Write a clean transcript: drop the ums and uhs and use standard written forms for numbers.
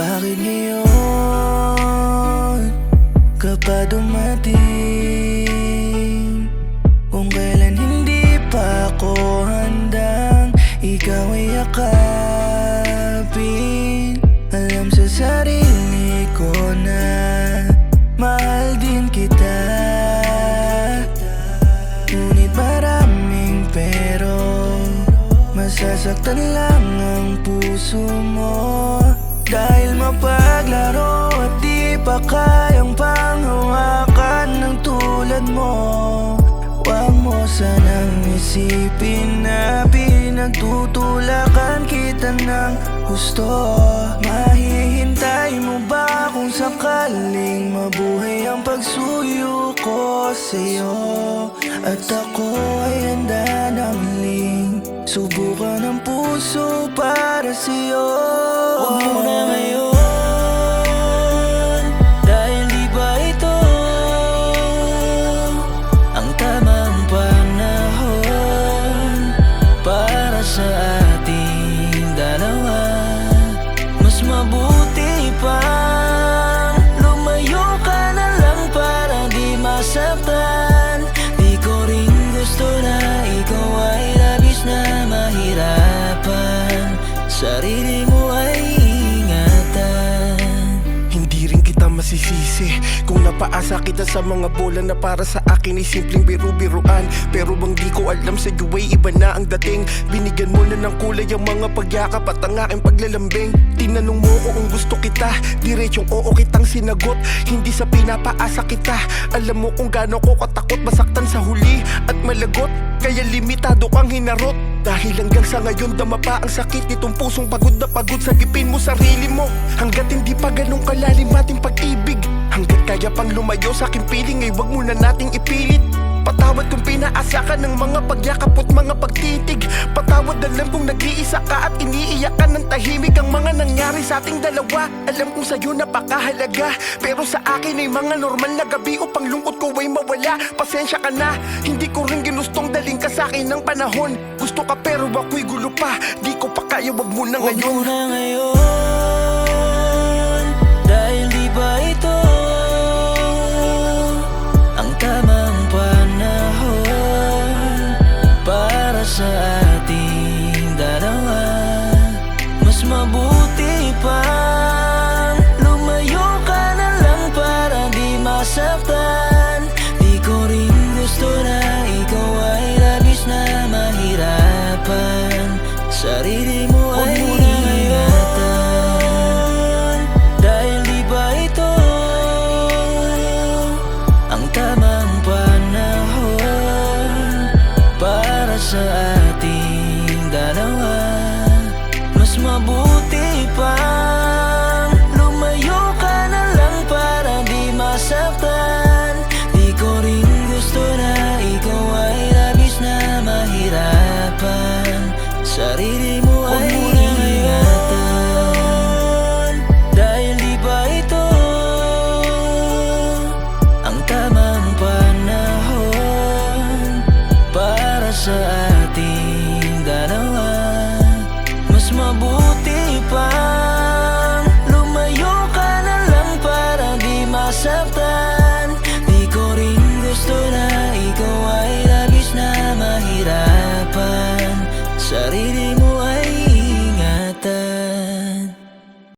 Bakit ngayon ka pa dumating? Kung kailan hindi pa ako handang ikaw ay yakapin. Alam sa sarili ko na mahal din kita, ngunit maraming pero masasaktan lang ang puso mo. Dahil mapaglaro at di pa kayang panghawakan ng tulad mo. Huwag mo sanang isipin na pinagtutulakan kita ng gusto. Mahihintay mo ba kung sakaling mabuhay ang pagsuyo ko sa'yo? At ako ay handa na muling subukan ang puso para sa'yo. Huwag mo na ngayon, dahil di ba ito ang tamang panahon para sa ating dalawa? Mas mabuti pa lumayo ka na lang para di masaktan. Di ko rin gusto na ikaw ay labis na mahirapan. Sarili mo ay ingatan. Hindi rin kita masisisi kung napaasa kita sa mga bola na para sa akin ay simpleng biru-biruan. Pero bang di ko alam sa'yo ay iba na ang dating. Binigyan mo na ng kulay ang mga pagyakap at ang aking paglalambing. Tinanong mo ko kung gusto kita, diretsong oo kitang sinagot. Hindi sa pinapaasa kita, alam mo kung gaano ko katakot masaktan sa huli at malagot. Kaya limitado kang hinarot. Dahil hanggang sa ngayon dama pa ang sakit nitong pusong pagod na pagod. Sagipin mo sarili mo hanggat hindi pa ganong kalalim ating pag-ibig. Hanggat kaya pang lumayo sa aking piling ay wag mo na nating ipilit. Patawad kung pinaasa ka ng mga pagyakap at mga pagtitig. Patawad alam kung nag-iisa ka at iniiyak ka ng tahimik ang mga nangyari sa ating dalawa. Alam kong sa'yo napakahalaga, pero sa akin ay mga normal na gabi upang lungkot ko ay mawala. Pasensya ka na, hindi ko rin ginustong daling ka sa akin ng panahon. Gusto ka pero ako'y gulo pa, di ko pa kaya, wag mo na ngayon. Wag mo na ngayon, dahil di ba ito ang tamang panahon para sa ating dalawa? Mas mabuti pa lumayo ka na lang para di masaktan. Di ko rin gusto na ikaw ay labis na mahirapan. Sarili mo ay ingatan. Dahil di ba ito ang tamang panahon para sa ating dalawa? Mas mabuti pa lumayo ka na lang para di masaktan. Di ko rin gusto na ikaw ay labis na mahirapan. Sarili mo ay ingatan. Dahil di ba ito ang tamang panahon para sa